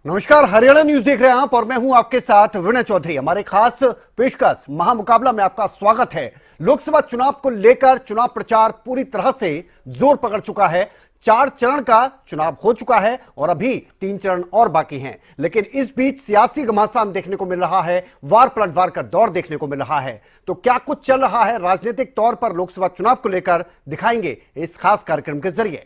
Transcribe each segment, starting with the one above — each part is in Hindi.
नमस्कार, हरियाणा न्यूज देख रहे हैं आप और मैं हूं आपके साथ विनय चौधरी। हमारे खास पेशकश महामुकाबला में आपका स्वागत है। लोकसभा चुनाव को लेकर चुनाव प्रचार पूरी तरह से जोर पकड़ चुका है। 4 चरण का चुनाव हो चुका है और अभी 3 चरण और बाकी हैं, लेकिन इस बीच सियासी घमासान देखने को मिल रहा है, वार पलटवार का दौर देखने को मिल रहा है। तो क्या कुछ चल रहा है राजनीतिक तौर पर लोकसभा चुनाव को लेकर, दिखाएंगे इस खास कार्यक्रम के जरिए।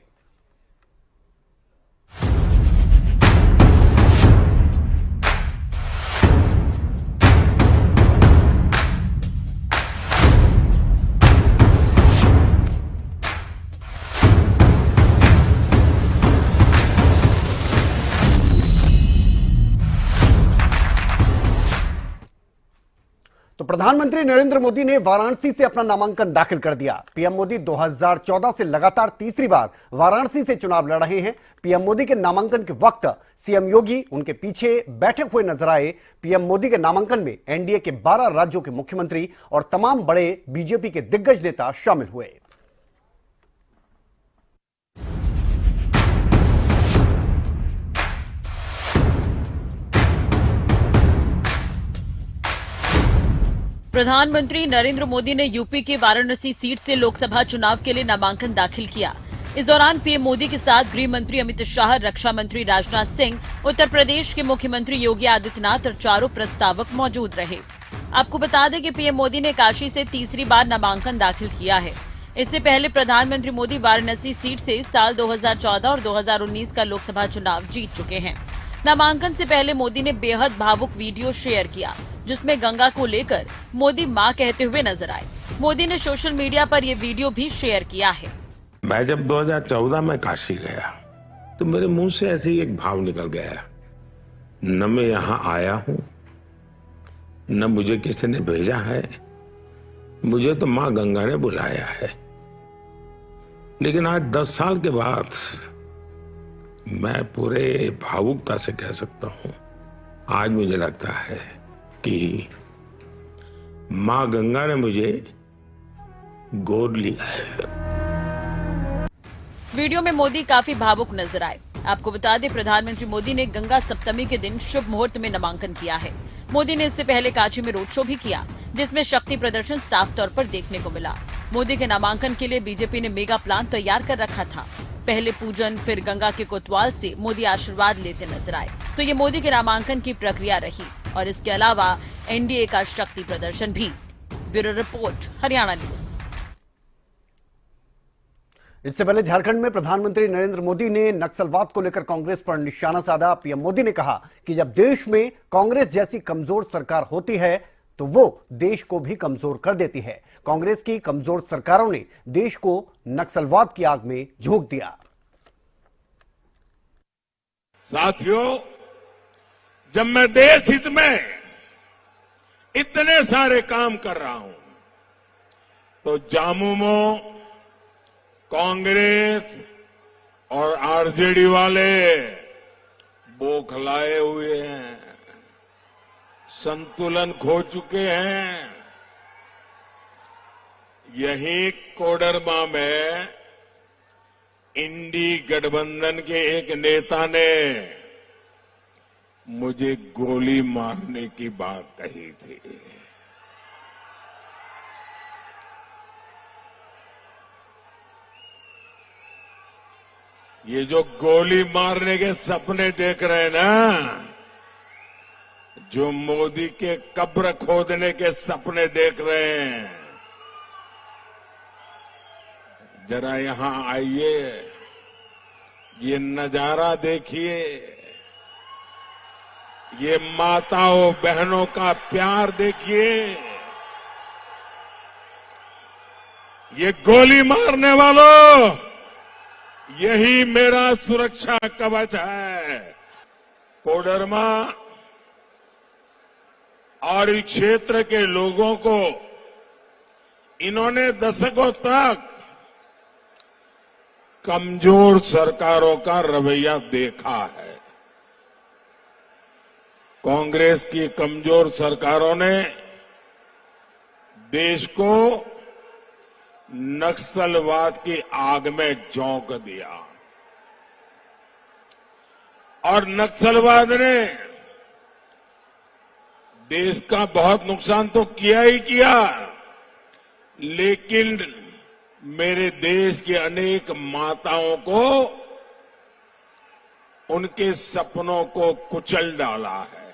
तो प्रधानमंत्री नरेंद्र मोदी ने वाराणसी से अपना नामांकन दाखिल कर दिया। पीएम मोदी 2014 से लगातार तीसरी बार वाराणसी से चुनाव लड़ रहे हैं। पीएम मोदी के नामांकन के वक्त सीएम योगी उनके पीछे बैठे हुए नजर आए। पीएम मोदी के नामांकन में एनडीए के 12 राज्यों के मुख्यमंत्री और तमाम बड़े बीजेपी के दिग्गज नेता शामिल हुए। प्रधानमंत्री नरेंद्र मोदी ने यूपी के वाराणसी सीट से लोकसभा चुनाव के लिए नामांकन दाखिल किया। इस दौरान पीएम मोदी के साथ गृह मंत्री अमित शाह, रक्षा मंत्री राजनाथ सिंह, उत्तर प्रदेश के मुख्यमंत्री योगी आदित्यनाथ और चारों प्रस्तावक मौजूद रहे। आपको बता दें कि पीएम मोदी ने काशी से तीसरी बार नामांकन दाखिल किया है। इससे पहले प्रधानमंत्री मोदी वाराणसी सीट से साल 2014 और 2019 का लोकसभा चुनाव जीत चुके हैं। नामांकन से पहले मोदी ने बेहद भावुक वीडियो शेयर किया, जिसमें गंगा को लेकर मोदी मां कहते हुए नजर आए। मोदी ने सोशल मीडिया पर यह वीडियो भी शेयर किया है। मैं जब 2014 में काशी गया तो मेरे मुंह से ऐसे ही एक भाव निकल गया, न मैं यहाँ आया हूं, न मुझे किसी ने भेजा है, मुझे तो मां गंगा ने बुलाया है। लेकिन आज 10 साल के बाद मैं पूरे भावुकता से कह सकता हूं, आज मुझे लगता है कि मां गंगा ने मुझे गोद लिया है। वीडियो में मोदी काफी भावुक नजर आए। आपको बता दें, प्रधानमंत्री मोदी ने गंगा सप्तमी के दिन शुभ मुहूर्त में नामांकन किया है। मोदी ने इससे पहले काशी में रोड शो भी किया, जिसमें शक्ति प्रदर्शन साफ तौर पर देखने को मिला। मोदी के नामांकन के लिए बीजेपी ने मेगा प्लान तैयार कर रखा था। पहले पूजन, फिर गंगा के कोतवाल से मोदी आशीर्वाद लेते नजर आए। तो ये मोदी के नामांकन की प्रक्रिया रही और इसके अलावा एनडीए का शक्ति प्रदर्शन भी। Bureau report, Haryana news. इससे पहले झारखंड में प्रधानमंत्री नरेंद्र मोदी ने नक्सलवाद को लेकर कांग्रेस पर निशाना साधा। पीएम मोदी ने कहा कि जब देश में कांग्रेस जैसी कमजोर सरकार होती है तो वो देश को भी कमजोर कर देती है। कांग्रेस की कमजोर सरकारों ने देश को नक्सलवाद की आग में झोंक दिया। साथियों, जब मैं देश हित में इतने सारे काम कर रहा हूं तो जामुमो कांग्रेस और आरजेडी वाले बौखलाए हुए हैं, संतुलन खो चुके हैं। यही कोडरमा में इंडी गठबंधन के एक नेता ने मुझे गोली मारने की बात कही थी। ये जो गोली मारने के सपने देख रहे हैं ना, जो मोदी के कब्र खोदने के सपने देख रहे हैं, जरा यहां आइए, ये नजारा देखिए, ये माताओं बहनों का प्यार देखिए। ये गोली मारने वालों, यही मेरा सुरक्षा कवच है। कोडरमा और इस क्षेत्र के लोगों को इन्होंने दशकों तक कमजोर सरकारों का रवैया देखा है। कांग्रेस की कमजोर सरकारों ने देश को नक्सलवाद की आग में झोंक दिया। और नक्सलवाद ने देश का बहुत नुकसान तो किया ही किया, लेकिन मेरे देश के अनेक माताओं को, उनके सपनों को कुचल डाला है।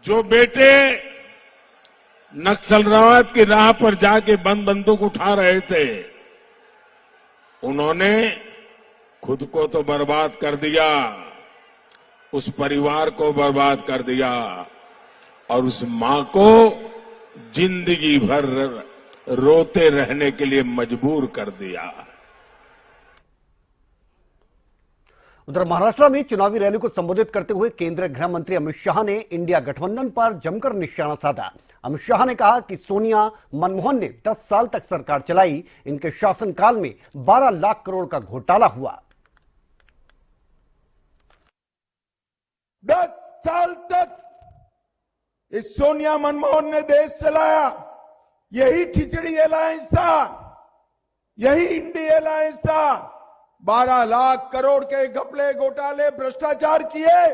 जो बेटे नक्सलवाद की राह पर जाके बंदूक उठा रहे थे, उन्होंने खुद को तो बर्बाद कर दिया, उस परिवार को बर्बाद कर दिया और उस मां को जिंदगी भर रोते रहने के लिए मजबूर कर दिया। उधर महाराष्ट्र में चुनावी रैली को संबोधित करते हुए केंद्रीय गृह मंत्री अमित शाह ने इंडिया गठबंधन पर जमकर निशाना साधा। अमित शाह ने कहा कि सोनिया मनमोहन ने 10 साल तक सरकार चलाई, इनके शासनकाल में 12 लाख करोड़ का घोटाला हुआ। 10 साल तक इस सोनिया मनमोहन ने देश चलाया। यही खिचड़ी अलायंस था, यही इंडी अलायंस था। 12 लाख करोड़ के घपले घोटाले भ्रष्टाचार किए,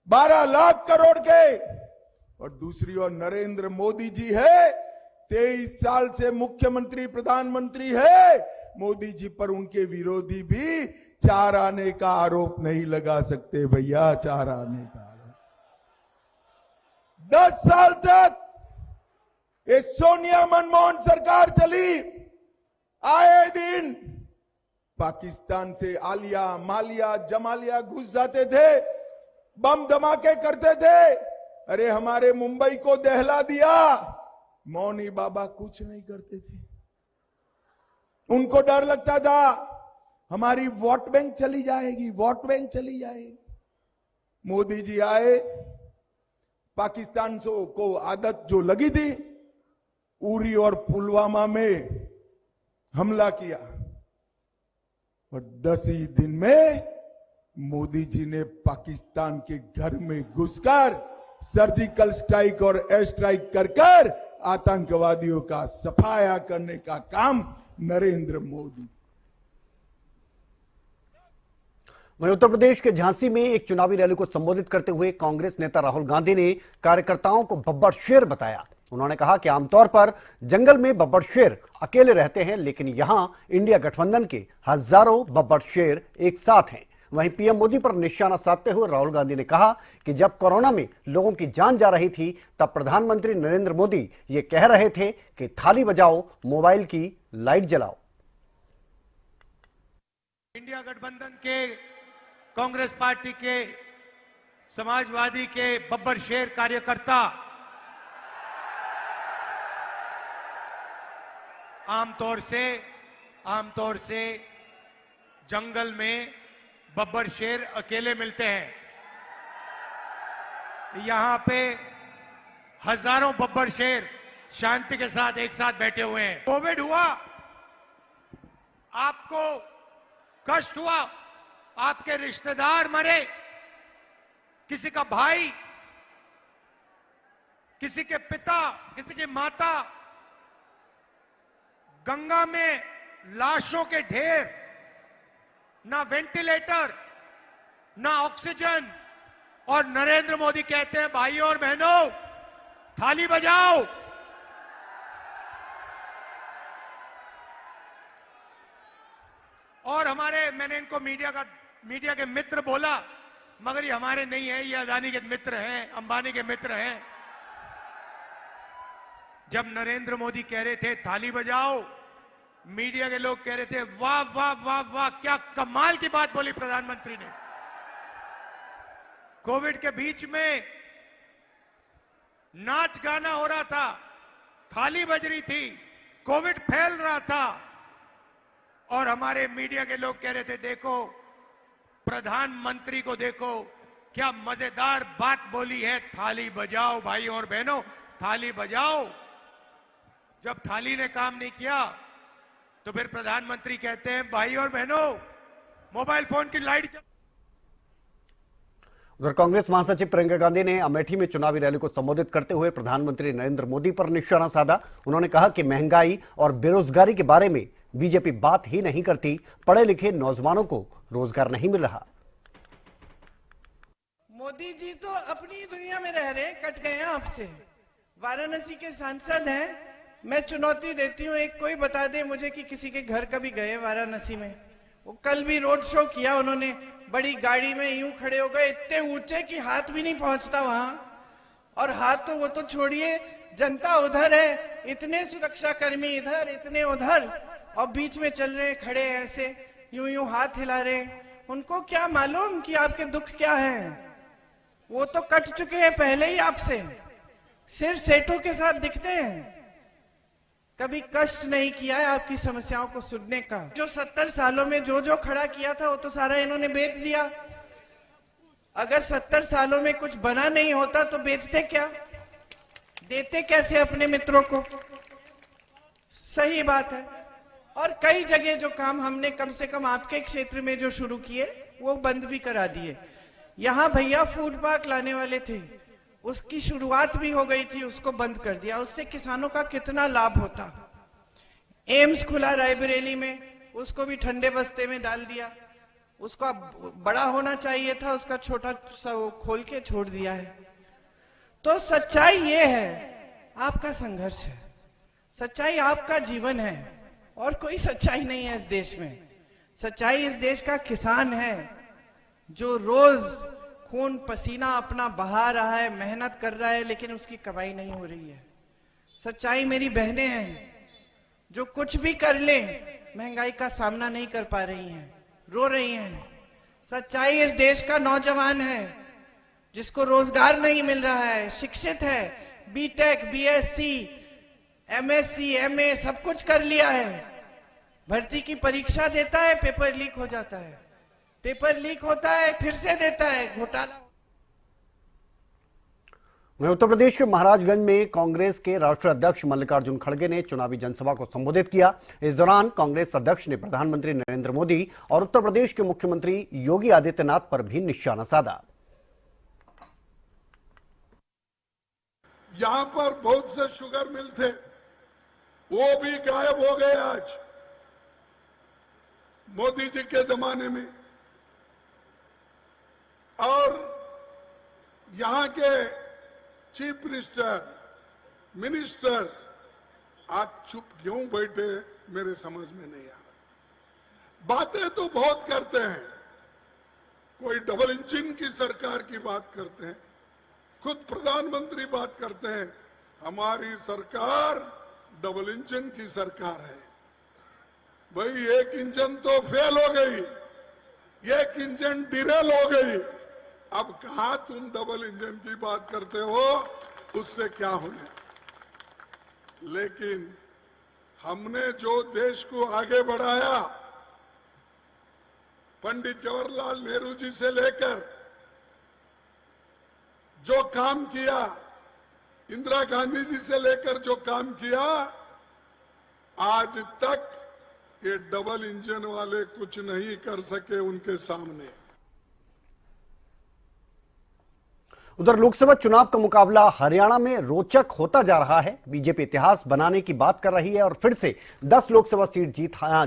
12 लाख करोड़ के। और दूसरी ओर नरेंद्र मोदी जी है, 23 साल से मुख्यमंत्री प्रधानमंत्री है। मोदी जी पर उनके विरोधी भी चार आने का आरोप नहीं लगा सकते भैया, चार आने का आरोप। 10 साल तक ये सोनिया मनमोहन सरकार चली। आए दिन पाकिस्तान से आलिया, मालिया, जमालिया घुस जाते थे, बम धमाके करते थे। अरे हमारे मुंबई को दहला दिया। मौनी बाबा कुछ नहीं करते थे, उनको डर लगता था हमारी वोट बैंक चली जाएगी, वोट बैंक चली जाएगी। मोदी जी आए, पाकिस्तान को आदत जो लगी थी, उरी और पुलवामा में हमला किया और 10 ही दिन में मोदी जी ने पाकिस्तान के घर में घुसकर सर्जिकल स्ट्राइक और एयर स्ट्राइक कर आतंकवादियों का सफाया करने का काम नरेंद्र मोदी। वहीं उत्तर प्रदेश के झांसी में एक चुनावी रैली को संबोधित करते हुए कांग्रेस नेता राहुल गांधी ने कार्यकर्ताओं को बब्बर शेर बताया। उन्होंने कहा कि आमतौर पर जंगल में बब्बर शेर अकेले रहते हैं, लेकिन यहां इंडिया गठबंधन के हजारों बब्बर शेर एक साथ हैं। वहीं पीएम मोदी पर निशाना साधते हुए राहुल गांधी ने कहा कि जब कोरोना में लोगों की जान जा रही थी, तब प्रधानमंत्री नरेंद्र मोदी ये कह रहे थे कि थाली बजाओ, मोबाइल की लाइट जलाओ। इंडिया गठबंधन के, कांग्रेस पार्टी के, समाजवादी के बब्बर शेर कार्यकर्ता आमतौर से जंगल में बब्बर शेर अकेले मिलते हैं। यहां पे हजारों बब्बर शेर शांति के साथ एक साथ बैठे हुए हैं। कोविड हुआ, आपको कष्ट हुआ, आपके रिश्तेदार मरे, किसी का भाई, किसी के पिता, किसी की माता, गंगा में लाशों के ढेर, ना वेंटिलेटर, ना ऑक्सीजन, और नरेंद्र मोदी कहते हैं भाइयों और बहनों थाली बजाओ। और मैंने इनको मीडिया के मित्र बोला, मगर ये हमारे नहीं है, ये अदानी के मित्र हैं, अंबानी के मित्र हैं। जब नरेंद्र मोदी कह रहे थे थाली बजाओ, मीडिया के लोग कह रहे थे वाह वाह वाह वाह, क्या कमाल की बात बोली प्रधानमंत्री ने। कोविड के बीच में नाच गाना हो रहा था, थाली बज रही थी, कोविड फैल रहा था, और हमारे मीडिया के लोग कह रहे थे देखो प्रधानमंत्री को, देखो क्या मजेदार बात बोली है, थाली बजाओ भाइयों और बहनों, थाली बजाओ। जब थाली ने काम नहीं किया तो फिर प्रधानमंत्री कहते हैं भाइयों और बहनों मोबाइल फोन की लाइट। उधर कांग्रेस महासचिव प्रियंका गांधी ने अमेठी में चुनावी रैली को संबोधित करते हुए प्रधानमंत्री नरेंद्र मोदी पर निशाना साधा। उन्होंने कहा कि महंगाई और बेरोजगारी के बारे में बीजेपी बात ही नहीं करती, पढ़े लिखे नौजवानों को रोजगार नहीं मिल रहा। मोदी जी तो अपनी दुनिया में रह रहे हैं, कट गए हैं आपसे। वाराणसी के सांसद हैं, मैं चुनौती देती हूँ, एक कोई बता दे मुझे कि किसी के घर कभी गए वाराणसी में। वो कल भी रोड शो किया उन्होंने, बड़ी गाड़ी में यूं खड़े हो गए, इतने ऊंचे कि हाथ भी नहीं पहुंचता वहां। और हाथ तो वो तो छोड़िए, जनता उधर है, इतने सुरक्षा कर्मी इधर, इतने उधर, और बीच में चल रहे खड़े ऐसे यूं यूं हाथ हिला रहे। उनको क्या मालूम कि आपके दुख क्या है? वो तो कट चुके हैं पहले ही आपसे, सिर्फ सेठों के साथ दिखते हैं। कभी कष्ट नहीं किया है आपकी समस्याओं को सुनने का। जो 70 सालों में जो जो खड़ा किया था वो तो सारा इन्होंने बेच दिया। अगर 70 सालों में कुछ बना नहीं होता तो बेचते क्या, देते कैसे अपने मित्रों को? सही बात है। और कई जगह जो काम हमने कम से कम आपके क्षेत्र में जो शुरू किए वो बंद भी करा दिए। यहाँ भैया फूड पार्क लाने वाले थे, उसकी शुरुआत भी हो गई थी, उसको बंद कर दिया। उससे किसानों का कितना लाभ होता। एम्स खुला रायबरेली में, उसको भी ठंडे बस्ते में डाल दिया। उसका बड़ा होना चाहिए था, उसका छोटा सा खोल के छोड़ दिया है। तो सच्चाई ये है, आपका संघर्ष है, सच्चाई आपका जीवन है, और कोई सच्चाई नहीं है इस देश में। सच्चाई इस देश का किसान है, जो रोज खून पसीना अपना बहा रहा है, मेहनत कर रहा है, लेकिन उसकी कमाई नहीं हो रही है। सच्चाई मेरी बहनें हैं, जो कुछ भी कर ले महंगाई का सामना नहीं कर पा रही हैं, रो रही हैं। सच्चाई इस देश का नौजवान है, जिसको रोजगार नहीं मिल रहा है, शिक्षित है, बीटेक, बीएससी, एमएससी, एमए सब कुछ कर लिया है, भर्ती की परीक्षा देता है, पेपर लीक हो जाता है, पेपर लीक होता है, फिर से देता है, घोटाला। वहीं उत्तर प्रदेश के महाराजगंज में कांग्रेस के राष्ट्रीय अध्यक्ष मल्लिकार्जुन खड़गे ने चुनावी जनसभा को संबोधित किया। इस दौरान कांग्रेस अध्यक्ष ने प्रधानमंत्री नरेंद्र मोदी और उत्तर प्रदेश के मुख्यमंत्री योगी आदित्यनाथ पर भी निशाना साधा। यहां पर बहुत से शुगर मिल थे, वो भी गायब हो गए आज मोदी जी के जमाने में। और यहां के चीफ मिनिस्टर्स आज चुप क्यों बैठे, मेरे समझ में नहीं आ रहा। बातें तो बहुत करते हैं, कोई डबल इंजन की सरकार की बात करते हैं, खुद प्रधानमंत्री बात करते हैं, हमारी सरकार डबल इंजन की सरकार है। भाई एक इंजन तो फेल हो गई, एक इंजन डिरेल हो गई, अब कहां तुम डबल इंजन की बात करते हो, उससे क्या होने। लेकिन हमने जो देश को आगे बढ़ाया, पंडित जवाहरलाल नेहरू जी से लेकर जो काम किया, इंदिरा गांधी जी से लेकर जो काम किया, आज तक ये डबल इंजन वाले कुछ नहीं कर सके उनके सामने। उधर लोकसभा चुनाव का मुकाबला हरियाणा में रोचक होता जा रहा है। बीजेपी इतिहास बनाने की बात कर रही है और फिर से 10 लोकसभा सीट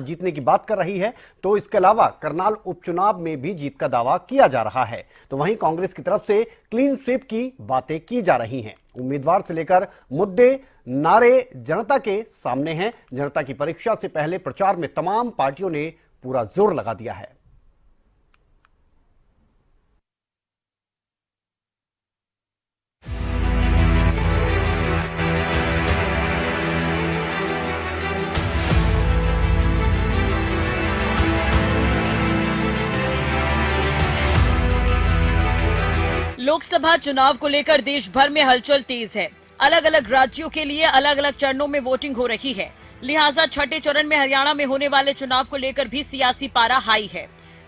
जीतने की बात कर रही है। तो इसके अलावा करनाल उपचुनाव में भी जीत का दावा किया जा रहा है। तो वहीं कांग्रेस की तरफ से क्लीन स्वीप की बातें की जा रही हैं। उम्मीदवार से लेकर मुद्दे, नारे जनता के सामने हैं। जनता की परीक्षा से पहले प्रचार में तमाम पार्टियों ने पूरा जोर लगा दिया है। लोकसभा चुनाव को लेकर देश भर में हलचल तेज है। अलग अलग राज्यों के लिए अलग अलग चरणों में वोटिंग हो रही है। लिहाजा छठे चरण में हरियाणा में होने वाले चुनाव को लेकर भी सियासी पारा हाई है।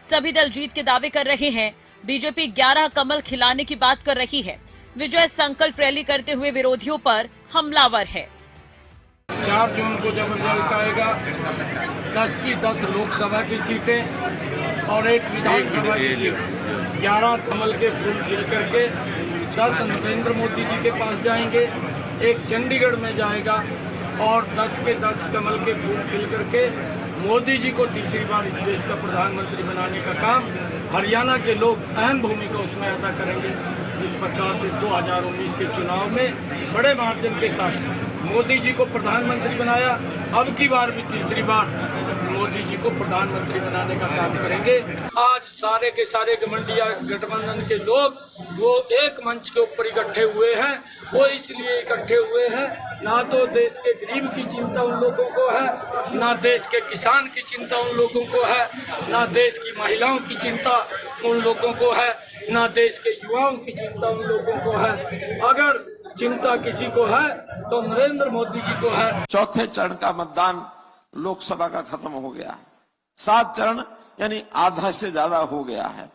सभी दल जीत के दावे कर रहे हैं। बीजेपी 11 कमल खिलाने की बात कर रही है। विजय संकल्प रैली करते हुए विरोधियों पर हमलावर है। 4 जून को जब रिजल्ट आएगा, 10 की 10 लोकसभा की सीटें और 1 विधानसभा की सीट, 11 कमल के फूल खिल करके 10 नरेंद्र मोदी जी के पास जाएंगे, 1 चंडीगढ़ में जाएगा और 10 के 10 कमल के फूल खिल करके मोदी जी को तीसरी बार इस देश का प्रधानमंत्री बनाने का काम हरियाणा के लोग अहम भूमिका उसमें अदा करेंगे। जिस प्रकार से 2019 के चुनाव में बड़े मार्जिन के साथ मोदी जी को प्रधानमंत्री बनाया, अब की बार भी तीसरी बार मोदी जी को प्रधानमंत्री बनाने का काम करेंगे। आज सारे के सारे गठबंधन गठबंधन के लोग वो एक मंच के ऊपर इकट्ठे हुए हैं। वो इसलिए इकट्ठे हुए हैं, ना तो देश के गरीब की चिंता उन लोगों को है, ना देश के किसान की चिंता उन लोगों को है, ना देश की महिलाओं की चिंता उन लोगों को है, ना देश के युवाओं की चिंता उन लोगों को है। अगर चिंता किसी को है तो नरेंद्र मोदी जी को है। चौथे चरण का मतदान लोकसभा का खत्म हो गया है। 7 चरण यानी आधा से ज्यादा हो गया है,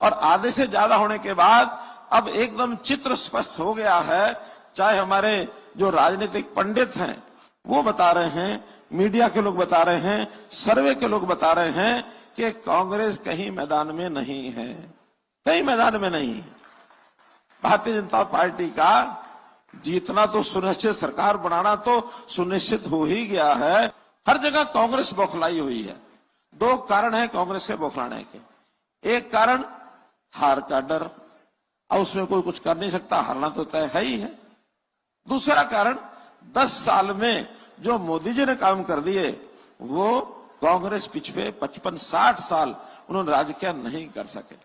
और आधे से ज्यादा होने के बाद अब एकदम चित्र स्पष्ट हो गया है। चाहे हमारे जो राजनीतिक पंडित हैं वो बता रहे हैं, मीडिया के लोग बता रहे हैं, सर्वे के लोग बता रहे हैं कि कांग्रेस कहीं मैदान में नहीं है, कहीं मैदान में नहीं है। भारतीय जनता पार्टी का जीतना तो सुनिश्चित, सरकार बनाना तो सुनिश्चित हो ही गया है। हर जगह कांग्रेस बौखलाई हुई है। 2 कारण है कांग्रेस के बौखलाने के। एक कारण हार का डर, और उसमें कोई कुछ कर नहीं सकता, हारना तो तय है ही है। दूसरा कारण 10 साल में जो मोदी जी ने काम कर दिए वो कांग्रेस पिछले 55-60 साल उन्होंने राज किया, नहीं कर सके।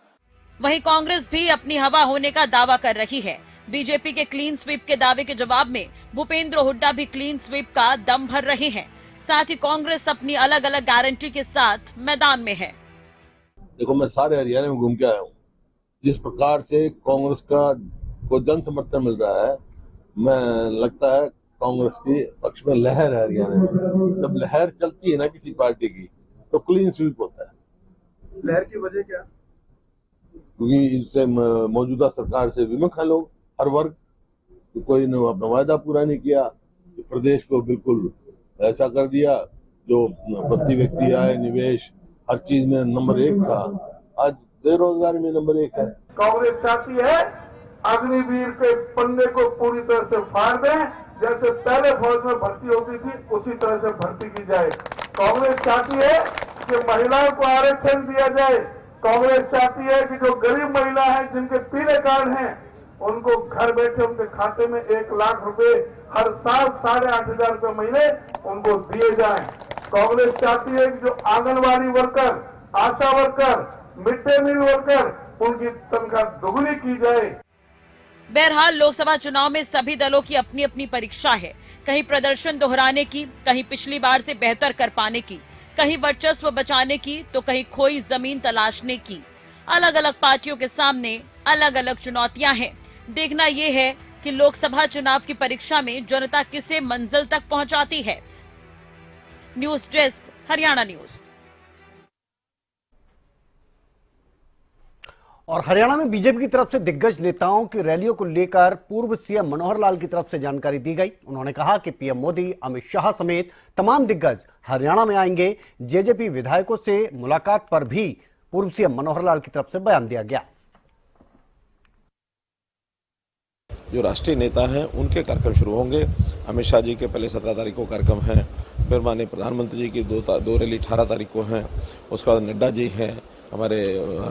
वहीं कांग्रेस भी अपनी हवा होने का दावा कर रही है। बीजेपी के क्लीन स्वीप के दावे के जवाब में भूपेंद्र हुड्डा भी क्लीन स्वीप का दम भर रहे हैं। साथ ही कांग्रेस अपनी अलग अलग गारंटी के साथ मैदान में है। देखो, मैं सारे हरियाणा में घूम के आया हूँ। जिस प्रकार से कांग्रेस का को जन समर्थन मिल रहा है, मैं लगता है कांग्रेस के पक्ष में लहर है हरियाणा में। जब लहर चलती है ना किसी पार्टी की, तो क्लीन स्वीप होता है। लहर की वजह क्या? क्योंकि इससे मौजूदा सरकार से विमुख है लोग, हर वर्ग। कोई ने अपना वायदा पूरा नहीं किया, प्रदेश को बिल्कुल ऐसा कर दिया जो प्रति व्यक्ति आय, निवेश, हर चीज में नंबर 1 था, आज बेरोजगारी में नंबर 1 है। कांग्रेस चाहती है अग्निवीर के पन्ने को पूरी तरह से फाड़ दें, जैसे पहले फौज में भर्ती होती थी उसी तरह से भर्ती की जाए। कांग्रेस चाहती है कि महिलाओं को आरक्षण दिया जाए। कांग्रेस चाहती है कि जो गरीब महिला है, जिनके पीले कार्ड हैं, उनको घर बैठे उनके खाते में 1 लाख रुपए हर साल 8,500 रुपए महीने उनको दिए जाएं। कांग्रेस चाहती है कि जो anganwadi worker, ASHA worker, mid day meal worker, उनकी तनख्वाह दोगुनी की जाए। बहरहाल लोकसभा चुनाव में सभी दलों की अपनी अपनी परीक्षा है। कहीं प्रदर्शन दोहराने की, कहीं पिछली बार से बेहतर कर पाने की, कहीं वर्चस्व बचाने की, तो कहीं खोई जमीन तलाशने की। अलग अलग पार्टियों के सामने अलग अलग चुनौतियां हैं। देखना यह है कि लोकसभा चुनाव की परीक्षा में जनता किसे मंजिल तक पहुंचाती है। News desk, Haryana news. और हरियाणा में बीजेपी की तरफ से दिग्गज नेताओं की रैलियों को लेकर पूर्व सीएम मनोहर लाल की तरफ से जानकारी दी गई। उन्होंने कहा कि पीएम मोदी, अमित शाह समेत तमाम दिग्गज हरियाणा में आएंगे। जेजेपी विधायकों से मुलाकात पर भी पूर्व सीएम मनोहर लाल की तरफ से बयान दिया गया। जो राष्ट्रीय नेता हैं उनके कार्यक्रम शुरू होंगे। अमित शाह जी के पहले 17 तारीख को कार्यक्रम है, फिर माननीय प्रधानमंत्री जी की दो रैली 18 तारीख को हैं, उसके बाद नड्डा जी हैं, हमारे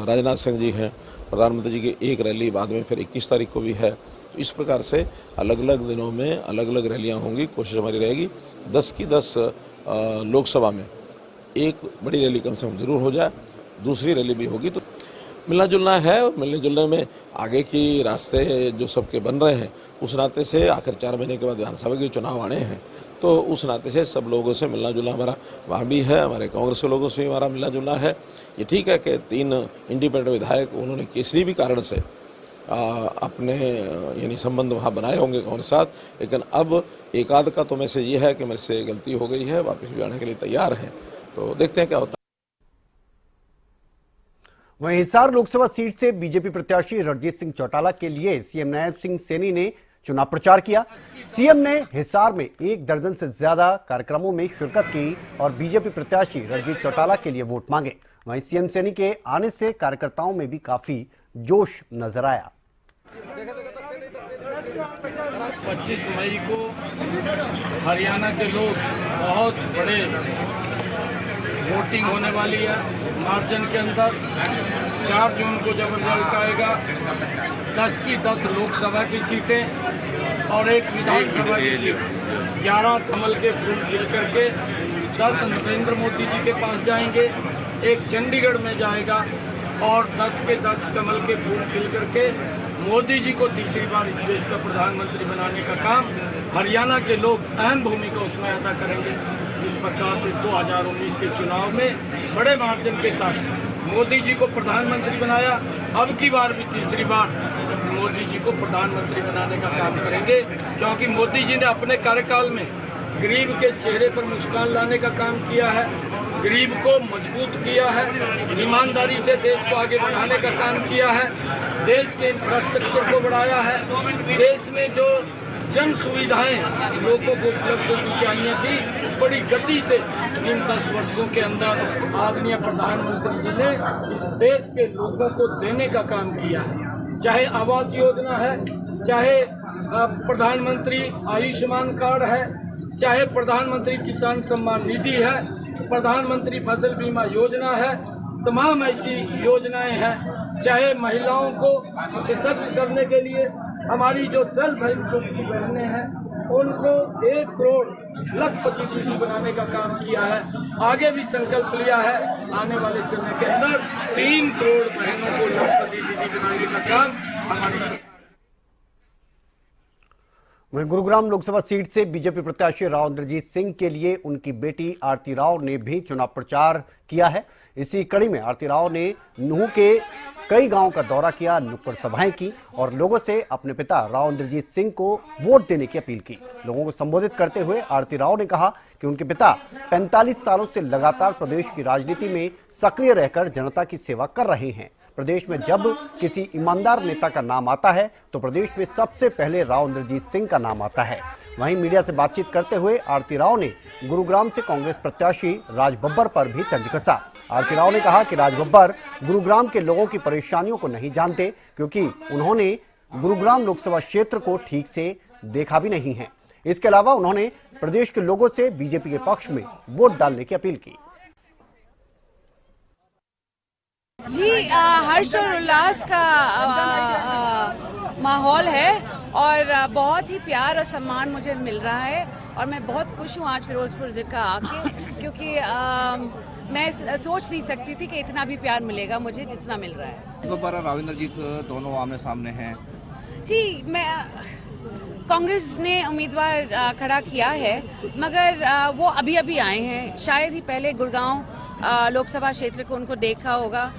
राजनाथ सिंह जी हैं, प्रधानमंत्री जी की एक रैली बाद में फिर 21 तारीख को भी है। तो इस प्रकार से अलग अलग दिनों में अलग अलग रैलियां होंगी। कोशिश हमारी रहेगी 10 की 10 लोकसभा में एक बड़ी रैली कम से कम जरूर हो जाए, दूसरी रैली भी होगी। तो मिलना जुलना है, और मिलने जुलने में आगे की रास्ते जो सबके बन रहे हैं, उस नाते से आखिर 4 महीने के बाद विधानसभा के चुनाव आने हैं, तो उस नाते से सब लोगों से मिलना जुलना हमारा वहाँ भी है। हमारे कांग्रेस के लोगों से भी हमारा मिलना जुलना है। ये ठीक है कि 3 इंडिपेंडेंट विधायक उन्होंने किसी भी कारण से अपने यानी संबंध वहाँ बनाए होंगे कांग्रेस के साथ, लेकिन अब एक आध का तो मैसेज ये है कि मेरे से गलती हो गई है, वापस भी आने के लिए तैयार है। तो देखते हैं क्या होता है। वहीं हिसार लोकसभा सीट से बीजेपी प्रत्याशी रणजीत सिंह चौटाला के लिए सीएम नायब सिंह सैनी ने चुनाव प्रचार किया। सीएम ने हिसार में 1 दर्जन से ज्यादा कार्यक्रमों में शिरकत की और बीजेपी प्रत्याशी रणजीत चौटाला के लिए वोट मांगे। वहीं सीएम सैनी के आने से कार्यकर्ताओं में भी काफी जोश नजर आया। 25 मई को हरियाणा के लोग बहुत बड़े वोटिंग होने वाली है मार्जिन के अंदर। 4 जून को जब रिजल्ट आएगा 10 की 10 लोकसभा की सीटें और 1 विधानसभा की सीट, 11 कमल के फूल खिल करके 10 नरेंद्र मोदी जी के पास जाएंगे, 1 चंडीगढ़ में जाएगा और 10 के 10 कमल के फूल खिल करके मोदी जी को तीसरी बार इस देश का प्रधानमंत्री बनाने का काम हरियाणा के लोग अहम भूमिका उसमें अदा करेंगे। जिस प्रकार से 2019 के चुनाव में बड़े मार्जिन के साथ मोदी जी को प्रधानमंत्री बनाया, अब की बार भी तीसरी बार मोदी जी को प्रधानमंत्री बनाने का काम करेंगे, क्योंकि मोदी जी ने अपने कार्यकाल में गरीब के चेहरे पर मुस्कान लाने का काम किया है, गरीब को मजबूत किया है, ईमानदारी से देश को आगे बढ़ाने का काम किया है, देश के इंफ्रास्ट्रक्चर को बढ़ाया है, देश में जो जन सुविधाएं लोगों को उपलब्ध होनी चाहिए थी बड़ी गति से इन 10 वर्षों के अंदर आदरणीय प्रधानमंत्री जी ने इस देश के लोगों को देने का काम किया है। चाहे आवास योजना है, चाहे प्रधानमंत्री आयुष्मान कार्ड है, चाहे प्रधानमंत्री किसान सम्मान निधि है, प्रधानमंत्री फसल बीमा योजना है, तमाम ऐसी योजनाएं हैं। चाहे महिलाओं को सशक्त करने के लिए हमारी जो सेल्फ हेल्प ग्रुप की बहनें हैं उनको 1 करोड़ लखपति दीदी बनाने का काम किया है। आगे भी संकल्प लिया है आने वाले समय के अंदर 3 करोड़ बहनों को लखपति दीदी बनाने का काम हमारी। वहीं गुरुग्राम लोकसभा सीट से बीजेपी प्रत्याशी राव इंद्रजीत सिंह के लिए उनकी बेटी आरती राव ने भी चुनाव प्रचार किया है। इसी कड़ी में आरती राव ने नूह के कई गांवों का दौरा किया, नुक्कड़ सभाएं की और लोगों से अपने पिता राव इंद्रजीत सिंह को वोट देने की अपील की। लोगों को संबोधित करते हुए आरती राव ने कहा कि उनके पिता 45 सालों से लगातार प्रदेश की राजनीति में सक्रिय रहकर जनता की सेवा कर रहे हैं। प्रदेश में जब किसी ईमानदार नेता का नाम आता है तो प्रदेश में सबसे पहले राव इंद्रजीत सिंह का नाम आता है। वहीं मीडिया से बातचीत करते हुए आरती राव ने गुरुग्राम से कांग्रेस प्रत्याशी राज बब्बर पर भी तंज कसा। आरती राव ने कहा कि राज बब्बर गुरुग्राम के लोगों की परेशानियों को नहीं जानते, क्योंकि उन्होंने गुरुग्राम लोकसभा क्षेत्र को ठीक से देखा भी नहीं है। इसके अलावा उन्होंने प्रदेश के लोगों से बीजेपी के पक्ष में वोट डालने की अपील की। जी, हर्ष और उल्लास का माहौल है और बहुत ही प्यार और सम्मान मुझे मिल रहा है और मैं बहुत खुश हूँ आज फिरोजपुर जिला आके, क्योंकि मैं सोच नहीं सकती थी कि इतना भी प्यार मिलेगा मुझे जितना मिल रहा है। दोबारा राव इंद्रजीत दोनों आमने सामने हैं। जी, मैं कांग्रेस ने उम्मीदवार खड़ा किया है, मगर वो अभी अभी आए हैं। शायद ही पहले गुड़गांव लोकसभा क्षेत्र को उनको देखा होगा,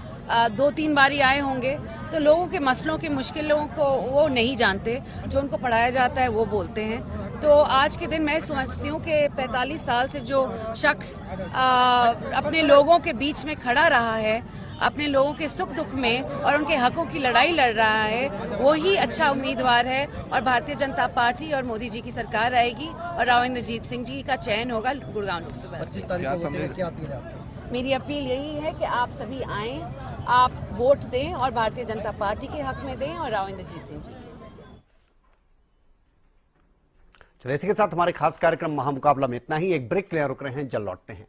2-3 बारी आए होंगे, तो लोगों के मसलों की मुश्किलों को वो नहीं जानते, जो उनको पढ़ाया जाता है वो बोलते हैं। तो आज के दिन मैं समझती हूँ कि 45 साल से जो शख्स अपने लोगों के बीच में खड़ा रहा है, अपने लोगों के सुख दुख में और उनके हकों की लड़ाई लड़ रहा है, वो ही अच्छा उम्मीदवार है और भारतीय जनता पार्टी और मोदी जी की सरकार आएगी और राव इंद्रजीत सिंह जी का चयन होगा गुड़गांव लोकसभा। 25 तारीख को क्या अपील है आपकी? मेरी अपील यही है कि आप सभी आएं, आप वोट दें और भारतीय जनता पार्टी के हक में दें और राव इंद्रजीत सिंह जी के। चलिए, इसी के साथ हमारे खास कार्यक्रम महामुकाबला में इतना ही। एक ब्रेक ले रुक रहे हैं, जल्द लौटते हैं।